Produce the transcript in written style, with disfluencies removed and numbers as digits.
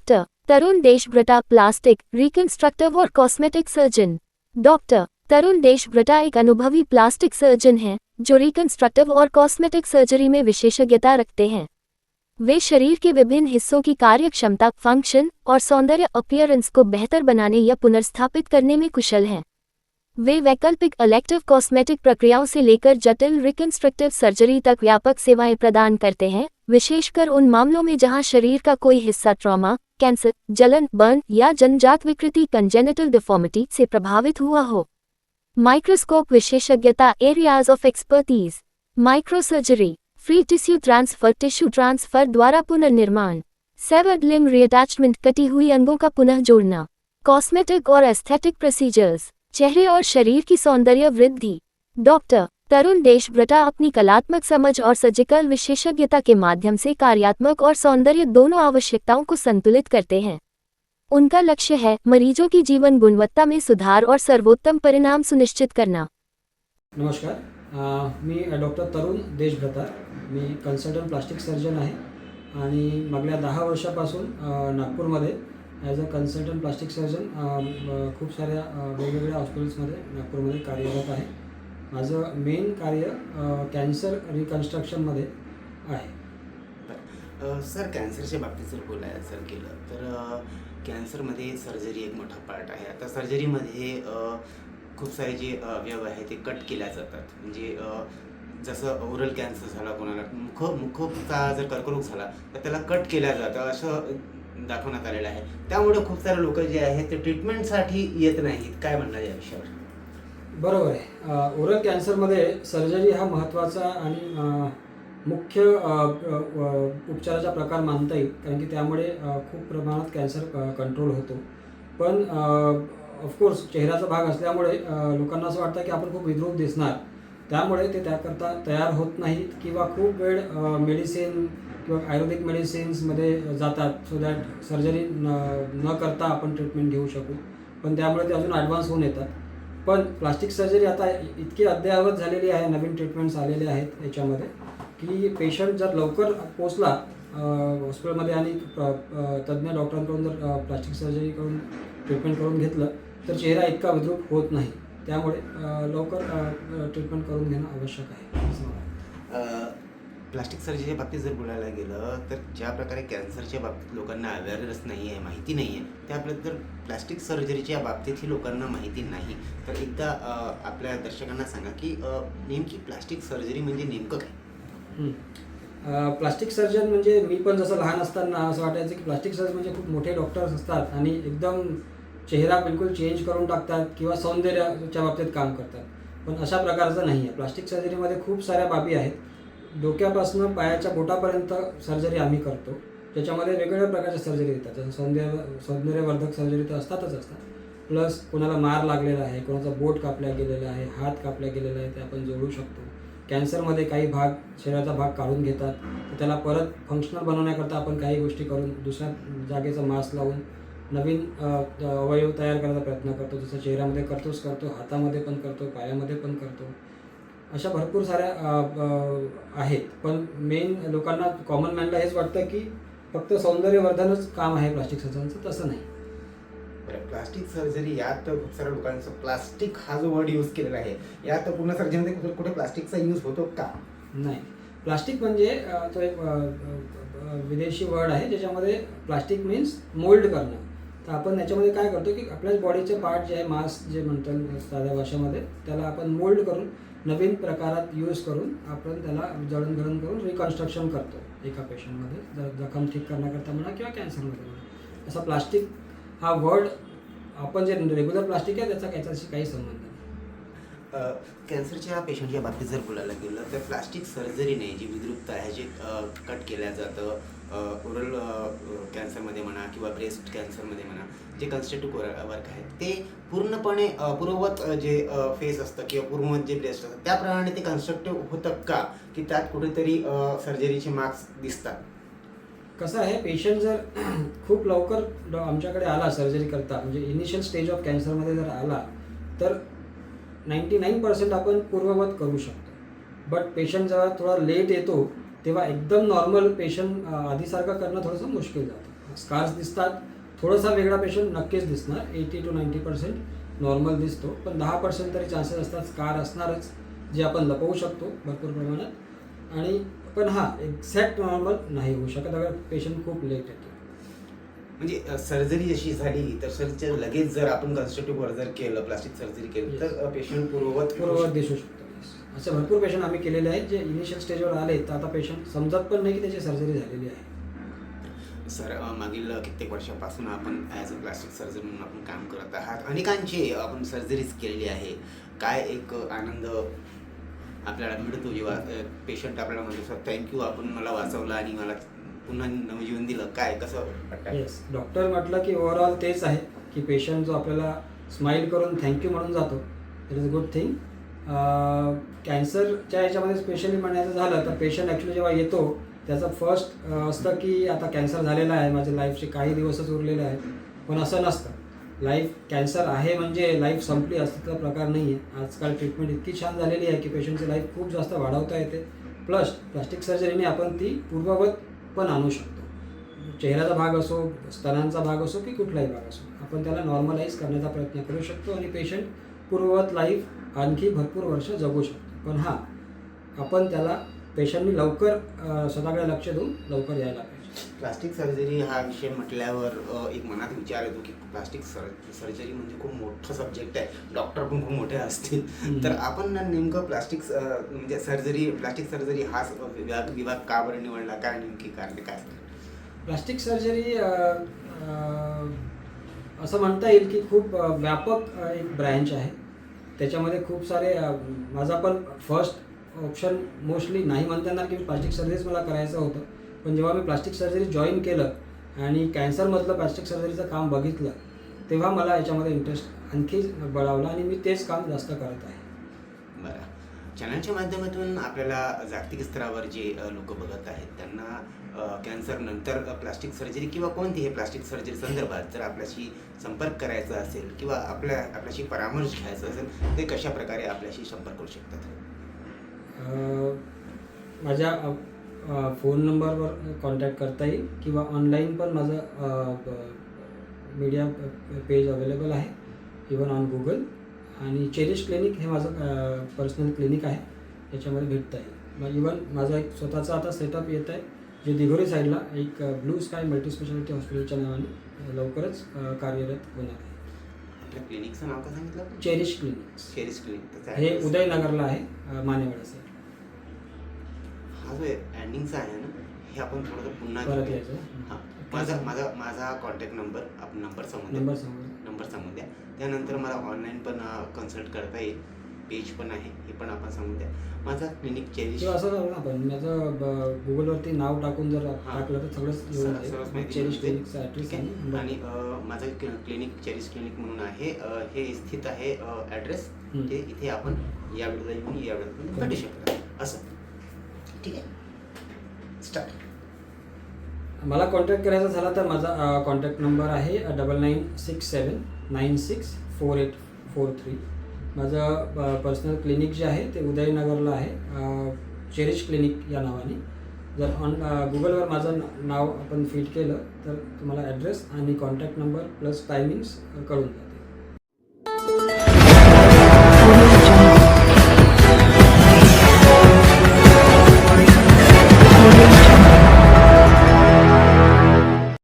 Doctor तरुण देशभ्रटा plastic reconstructive और cosmetic surgeon. Doctor तरुण देशभ्रटा एक अनुभवी प्लास्टिक सर्जन हैं जो रिकंस्ट्रक्टिव और कॉस्मेटिक सर्जरी में विशेषज्ञता रखते हैं। वे शरीर के विभिन्न हिस्सों की कार्यक्षमता, फंक्शन और सौंदर्य अपीयरेंस को बेहतर बनाने या पुनर्स्थापित करने में कुशल हैं। वे वैकल्पिक इलेक्टिव कॉस्मेटिक प्रक्रियाओं से लेकर जटिल रिकंस्ट्रक्टिव सर्जरी तक व्यापक सेवाएं प्रदान करते हैं, विशेषकर उन मामलों में जहां शरीर का कोई हिस्सा ट्रॉमा, कैंसर, जलन, बर्न या जन्मजात विकृति कंजेनिटल डिफॉर्मिटी से प्रभावित हुआ हो। माइक्रोस्कोप विशेषज्ञता, areas of expertise, microsurgery, free tissue transfer द्वारा पुनर्निर्माण, सेवर्ड लिम्ब रीअटैचमेंट, कटी हुई अंगों का पुनः जोड़ना, कॉस्मेटिक और एस्थेटिक प्रोसीजर्स, चेहरे और शरीर की सौंदर्य वृद्धि। डॉक्टर तरुण देशभ्रटा अपनी कलात्मक समझ और सर्जिकल विशेषज्ञता के माध्यम से कार्यात्मक और सौंदर्य दोनों आवश्यकताओं को संतुलित करते हैं। उनका लक्ष्य है मरीजों की जीवन गुणवत्ता में सुधार और सर्वोत्तम परिणाम सुनिश्चित करना। नमस्कार, मी डॉक्टर तरुण देशभ्रता, मी कन्सल्टंट प्लास्टिक सर्जन आहे आणि मागल्या 10 वर्षापासून नागपूरमध्ये as a consultant plastic surgeon खूप साऱ्या वेगवेगळ्या हॉस्पिटल्समध्ये नागपूरमध्ये कार्यरत आहे। माझं मेन कार्य कॅन्सर रिकन्स्ट्रक्शनमध्ये आहे। सर, कॅन्सरच्या बाबतीत जर बोलायचं केलं तर कॅन्सरमध्ये सर्जरी एक मोठा पार्ट आहे। आता सर्जरीमध्ये खूप सारे जे अवयव आहे ते कट केल्या जातात, म्हणजे जसं ओरल कॅन्सर झाला, कोणाला मुखचा जर कर्करोग झाला तर त्याला कट केल्या जातं असं दाखवण्यात आलेलं आहे। त्यामुळे खूप सारे लोक जे आहेत ते ट्रीटमेंटसाठी येत नाहीत। काय म्हणणार या विषयावर? बरोबर आहे, ओरल कॅन्सरमध्ये सर्जरी हा महत्त्वाचा आणि मुख्य उपचाराचा प्रकार मानता येईल, कारण की त्यामुळे खूप प्रमाणात कॅन्सर कंट्रोल होतो। पण ऑफकोर्स चेहऱ्याचा भाग असल्यामुळे लोकांना असं वाटतं की आपण खूप विद्रूप दिसणार, त्यामुळे ते त्याकरता तयार होत नाहीत किंवा खूप वेळ मेडिसिन किंवा आयुर्वेदिक मेडिसिन्समध्ये जातात सो दॅट सर्जरी न करता आपण ट्रीटमेंट घेऊ शकू, पण त्यामुळे ते अजून ॲडव्हान्स होऊन येतात। पण प्लास्टिक सर्जरी आता इतकी अद्ययावत झालेली आहे, नवीन ट्रीटमेंट्स आलेले आहेत याच्यामध्ये, की पेशंट जर लवकर पोचला हॉस्पिटलमध्ये आणि तज्ज्ञ डॉक्टरांकडून जर प्लास्टिक सर्जरी करून ट्रीटमेंट करून घेतलं तर चेहरा इतका विद्रूप होत नाही। त्यामुळे लवकर ट्रीटमेंट करून घेणं आवश्यक आहे असं मला वाटतं। प्लास्टिक सर्जरीच्या बाबतीत जर बोलायला गेलं तर ज्या प्रकारे कॅन्सरच्या बाबतीत लोकांना अवेअरनेस नाही आहे, माहिती नाही आहे, त्याप्रत जर प्लास्टिक सर्जरीच्या बाबतीतही लोकांना माहिती नाही, तर एकदा आपल्या दर्शकांना सांगा की नेमकी प्लास्टिक सर्जरी म्हणजे नेमकं काय? प्लास्टिक सर्जन म्हणजे मी पण जसं लहान असताना असं वाटायचं की प्लास्टिक सर्जन म्हणजे खूप मोठे डॉक्टर्स असतात आणि एकदम चेहरा बिलकुल चेंज करून टाकतात किंवा सौंदर्याच्या बाबतीत काम करतात, पण अशा प्रकारचं नाही आहे। प्लास्टिक सर्जरीमध्ये खूप साऱ्या बाबी आहेत। डोक्यापासून पायाच्या बोटापर्यंत सर्जरी आम्ही करतो, ज्याच्यामध्ये वेगवेगळ्या प्रकारच्या सर्जरी येतात, जसं सौंदर्यवर्धक सर्जरी तर असतातच असतात, प्लस कोणाला मार लागलेला आहे, कोणाचा बोट कापल्या गेलेला आहे, हात कापल्या गेलेला आहे, ते आपण जोडू शकतो। कॅन्सरमध्ये काही भाग शरीराचा भाग काढून घेतात, तर त्याला परत फंक्शनल बनवण्याकरता आपण काही गोष्टी करून दुसऱ्या जागेचा मास्क लावून नवीन अवयव तयार करायचा प्रयत्न करतो, जसं चेहऱ्यामध्ये करतो, हातामध्ये पण करतो, पायामध्ये पण करतो। अशा भरपूर साऱ्या आहेत, पण मेन लोकांना, कॉमन मॅनला हेच वाटतं की फक्त सौंदर्यवर्धनच काम आहे प्लास्टिक सर्जनचं, तसं नाही। प्लास्टिक सर्जरी यात खूप साऱ्या लोकांचं प्लास्टिक हा जो वर्ड यूज केलेला आहे, यात पूर्ण सर्जरीमध्ये कुठे प्लास्टिकचा यूज होतो का? नाही, प्लास्टिक म्हणजे तो एक विदेशी वर्ड आहे, ज्याच्यामध्ये प्लास्टिक मीन्स मोल्ड करणं। तर आपण याच्यामध्ये काय करतो की आपल्या बॉडीचे पार्ट जे आहे, मास जे म्हणतात साध्या भाषेमध्ये, त्याला आपण मोल्ड करून नवीन प्रकारात यूज करून आपण त्याला जडणघडण करून रिकन्स्ट्रक्शन करतो एका पेशंटमध्ये, जखम ठीक करण्याकरता म्हणा किंवा कॅन्सरमध्ये म्हणा। असा प्लास्टिक हा वर्ड, आपण जे रेग्युलर प्लास्टिक आहे त्याचा त्याच्याशी काही संबंध नाही। कॅन्सरच्या पेशंटच्या बाबतीत जर बोलायला गेलं तर प्लास्टिक सर्जरीने जी विद्रुपता आहे, जे कट केल्या जातं ओरल कॅन्सरमध्ये म्हणा किंवा ब्रेस्ट कॅन्सरमध्ये म्हणा, जे कन्स्ट्रक्टिव्ह वर्क आहे ते पूर्णपणे पूर्ववत जे फेस असतं किंवा पूर्ववत जे ब्रेस्ट असतं त्याप्रमाणे ते कन्स्ट्रक्टिव्ह होतं का, की त्यात कुठेतरी सर्जरीचे मार्क्स दिसतात? कसं आहे, पेशंट जर खूप लवकर आमच्याकडे आला सर्जरी करता, म्हणजे इनिशियल स्टेज ऑफ कॅन्सरमध्ये जर आला तर 99% आपण पूर्ववत करू शकतो। बट पेशंट जेव्हा थोडा लेट येतो तेव्हा एकदम नॉर्मल पेशंट आधीसारखं करणं थोडंसं मुश्किल जातं। स्कार्स दिसतात. थोडासा वेगळा पेशंट नक्कीच दिसणार, 80 to 90% नॉर्मल दिसतो, पण 10% तरी चान्सेस असतात स्कार असणारच, जे आपण लपवू शकतो भरपूर प्रमाणात. आणि पण हां, एक्झॅक्ट नॉर्मल नाही होऊ शकत अगर पेशंट खूप लेट येतो. म्हणजे सर्जरी जशी झाली तर सरच्या लगेच जर आपण कन्स्ट्रक्टिव्ह जर केलं, प्लास्टिक सर्जरी केली तर पेशंट पूर्ववत दिसू शकतो. असे भरपूर पेशंट आम्ही केलेले आहेत जे इनिशियल स्टेजवर आले तर आता पेशंट समजत पण नाही की त्याची सर्जरी झालेली आहे. सर, मागील कित्येक वर्षापासून आपण ॲज अ प्लास्टिक सर्जन म्हणून आपण काम करत आहात. अनेकांची आपण सर्जरीज केलेली आहे. काय एक आनंद आपल्याला मिळतो जेव्हा पेशंट आपल्याला म्हणतो, सर थँक्यू, आपण मला वाचवलं आणि मला पुन्हा नवजीवन दिलं, काय कसं वाटतं? येस, डॉक्टर म्हटलं की ओव्हरऑल तेच आहे की पेशंट जो आपल्याला स्माईल करून थँक्यू म्हणून जातो, it is a good thing. कॅन्सरच्या ह्याच्यामध्ये स्पेशली म्हणायचं झालं तर पेशंट ॲक्च्युली जेव्हा येतो त्याचं फर्स्ट असतं की आता कॅन्सर झालेला आहे, माझ्या लाईफचे काही दिवसच उरलेले आहेत. पण असं नसतं. लाईफ कॅन्सर आहे म्हणजे लाईफ संपली असं प्रकार नाही आहे. आजकाल ट्रीटमेंट इतकी छान झालेली आहे की पेशंटची लाईफ खूप जास्त वाढवता येते. प्लस प्लास्टिक सर्जरीने आपण ती पूर्ववत पण आणू शकतो. चेहऱ्याचा भाग असो, स्तनांचा भाग असो की कुठलाही भाग असो, आपण त्याला नॉर्मलाइज करण्याचा प्रयत्न करू शकतो आणि पेशंट पूर्ववत लाईफ आणखी भरपूर वर्ष जगू शकतो. पण हां, आपण त्याला पेशंटनी लवकर स्वतःकडे लक्ष देऊन लवकर यायला पाहिजे. प्लास्टिक सर्जरी हा विषय म्हटल्यावर एक मनात विचार येतो की प्लास्टिक सर्जरी म्हणजे खूप मोठं सब्जेक्ट आहे, डॉक्टर पण खूप मोठे असतील. तर आपण नेमकं म्हणजे प्लास्टिक सर्जरी हा विभाग का बरं निवडला, काय नेमकी कारणे काय? प्लास्टिक सर्जरी असं म्हणता येईल की खूप व्यापक एक ब्रँच आहे. त्याच्यामध्ये खूप सारे माझा पण फर्स्ट ऑप्शन मोस्टली नाही म्हणता येणार की प्लास्टिक सर्जरीच मला करायचं होतं. पण जेव्हा मी प्लास्टिक सर्जरी जॉईन केलं आणि कॅन्सरमधलं प्लास्टिक सर्जरीचं काम बघितलं तेव्हा मला याच्यामध्ये इंटरेस्ट आणखी बळावला आणि मी तेच काम जास्त करत आहे. बरं, चॅनलच्या माध्यमातून आपल्याला जागतिक स्तरावर जे लोक बघत आहेत त्यांना कॅन्सर नंतर प्लास्टिक सर्जरी किंवा कोणतीही प्लास्टिक सर्जरी संदर्भात जर आपल्याशी संपर्क करायचा असेल किंवा आपल्याशी परामर्श घ्यायचा असेल ते कशा प्रकारे आपल्याशी संपर्क करू शकतात? माझ्या फोन नंबरवर कॉन्टॅक्ट करता येईल किंवा ऑनलाईन पण माझं मीडिया पेज अवेलेबल आहे, इवन ऑन गुगल. आणि चेरिश क्लिनिक हे माझं पर्सनल क्लिनिक आहे, याच्यामध्ये भेटता येईल. मग इवन माझा एक स्वतःचा आता सेटअप येत आहे जे दिघोरी साईडला एक ब्लू स्काय मल्टीस्पेशालिटी हॉस्पिटलच्या नावाने लवकरच कार्यरत होणार आहे. आपल्या क्लिनिकचं नाव काय सांगितलं? Cherish clinic. चेरिश क्लिनिक हे उदयनगरला आहे, मानेवाड्याचं. हा जो एंडिंगचा आहे ना, हे आपण थोडंसं पुन्हा परत यायचं. हां, माझा कॉन्टॅक्ट नंबर आपण नंबर सांगू द्या. त्यानंतर मला ऑनलाईन पण कन्सल्ट करता येईल, पेज पण आहे, हे पण आपण सांगू द्या. माझा क्लिनिक चेरिश असं करू ना आपण, माझं गुगलवरती नाव टाकून जर टाकलं तर सगळंच चेरिश क्लिनिकचा ॲड्रेस आणि माझं क्लिनिक चेरिश क्लिनिक म्हणून आहे. हे स्थित आहे ॲड्रेस, ते इथे आपण या वेळेला येऊन या वेळेला भेटू शकता असं. ठीक आहे, स्टार्ट. मला कॉन्टॅक्ट करायचा झाला तर माझा कॉन्टॅक्ट नंबर आहे 9967964843. माझं पर्सनल क्लिनिक जे आहे ते उदयनगरला आहे, चेरिश क्लिनिक या नावाने. जर गुगलवर माझं नाव आपण फीड केलं तर तुम्हाला ॲड्रेस आणि कॉन्टॅक्ट नंबर प्लस टायमिंग्स कळून जाईल.